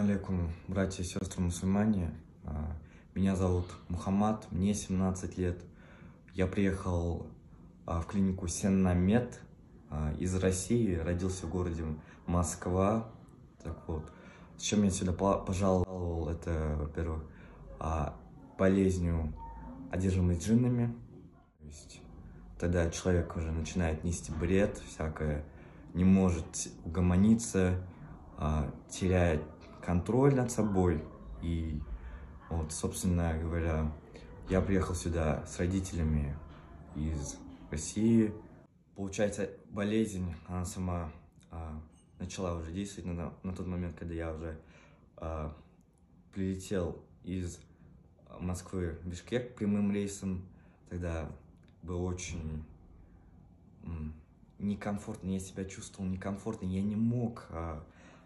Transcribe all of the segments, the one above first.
Ассаламу алейкум, братья и сестры мусульмане. Меня зовут Мухаммад, мне 17 лет. Я приехал в клинику Сеннамед из России, родился в городе Москва. Так вот, с чем я сюда пожаловал, это, во-первых, болезнью одержимость джиннами. То есть, тогда человек уже начинает нести бред, всякое, не может угомониться, теряет контроль над собой. И вот, собственно говоря, я приехал сюда с родителями из России. Получается, болезнь, она сама начала уже действовать на тот момент, когда я уже прилетел из Москвы в Бишкек прямым рейсом. Тогда было очень некомфортно, я себя чувствовал некомфортно, я не мог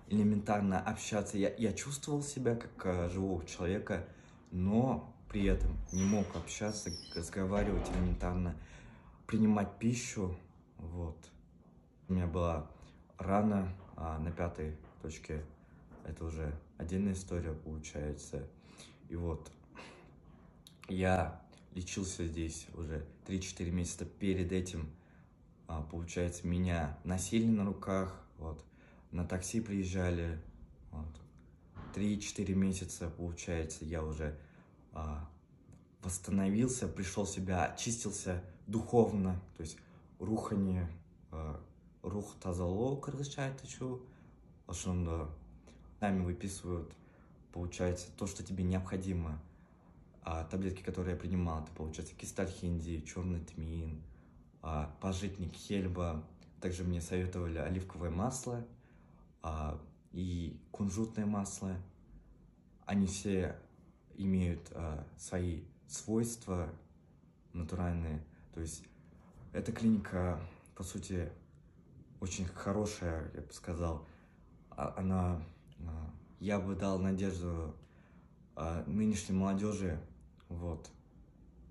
элементарно общаться. Я чувствовал себя как живого человека, но при этом не мог общаться, разговаривать элементарно, принимать пищу. Вот. У меня была рана на 5-й точке. Это уже отдельная история получается. И вот я лечился здесь уже 3-4 месяца. Перед этим, получается, меня носили на руках, вот, на такси приезжали, вот. 3-4 месяца, получается, я уже восстановился, пришел в себя, очистился духовно, то есть рухани, рух тазало кыргызча айтычу, ошондо нами выписывают, получается, то, что тебе необходимо. Таблетки, которые я принимал, это, получается, кистальхинди, черный тмин, пажитник, хельба. Также мне советовали оливковое масло и кунжутное масло. Они все имеют свои свойства натуральные. То есть эта клиника, по сути, очень хорошая, я бы сказал. Я бы дал надежду нынешней молодежи, вот,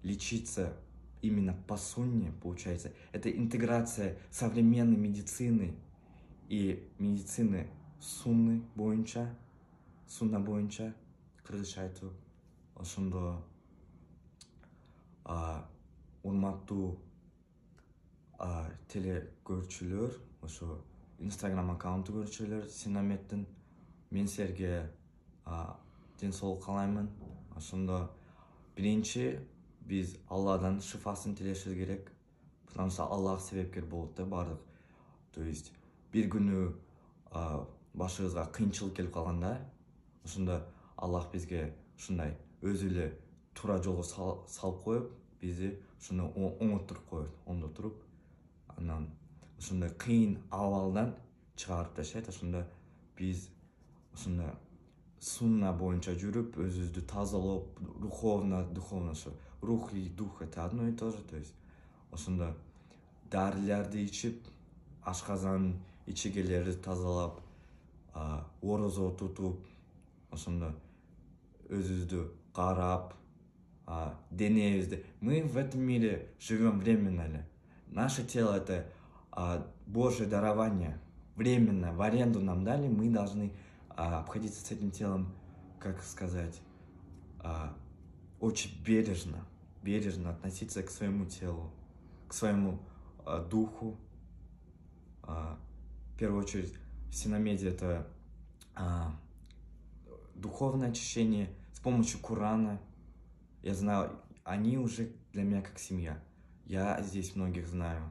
лечиться именно по сунне, получается. Это интеграция современной медицины и медицины сунна боюнча, кыргызча айтуу. Ошондо урматтуу теле көрүүчүлөр, ошо инстаграм аккаунту көрүүчүлөр Сеннамеддин, мен силерге ден соолук каалаймын. Ошондо биринчи биз Алладан шифасын тилешибиз керек, потому что Аллах себепкер болот да бардык. То есть бир күнү башыбызга кыйынчылык келип калганда, ошондо Аллах бизге ушундай өзү эле туура жолго салып коюп, бизди ушуну оңоттуруп коет, оңдотуруп, анан ушундай кыйын абалдан чыгарып ташайт. Ошондо биз ушундай сунна боюнча жүрүп, өзүбүздү тазалап, духовно, ошо рух и дух это одно и то же. То есть ошондо дарыларды ичип, ашказан ичегелерди тазалап, орозо тутуп, ошондо өзүбүздү карап, денебизди. Мы в этом мире живем временно ли. Наше тело это Божье дарование, временно, в аренду нам дали, мы должны обходиться с этим телом, как сказать, очень бережно относиться к своему телу, к своему духу. В первую очередь, в Сеннамеде это духовное очищение с помощью Корана. Я знаю, они уже для меня как семья. Я здесь многих знаю.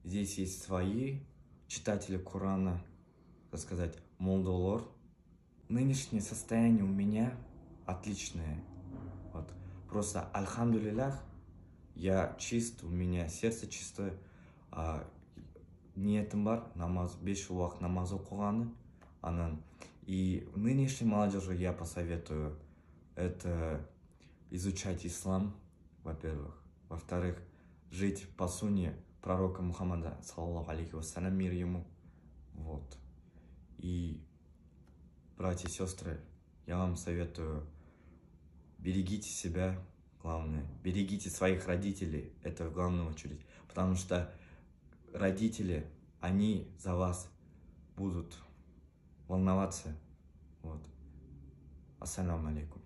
Здесь есть свои читатели Корана, так сказать, молдолор. Нынешнее состояние у меня отличное. Вот. Просто альхамдулиллах, я чист, у меня сердце чистое. Ниетім бар, намаз, 5 уақыт намаз оқығаны. И нынешней молодежи я посоветую это изучать ислам, во-первых. Во-вторых, жить по сунне пророка Мухаммада, саллаллаху алейхи вассалям, мир ему. Вот. И, братья и сестры, я вам советую, берегите себя, главное, берегите своих родителей, это в главную очередь. Потому что родители, они за вас будут волноваться, Вот. Ассаламу алейкум.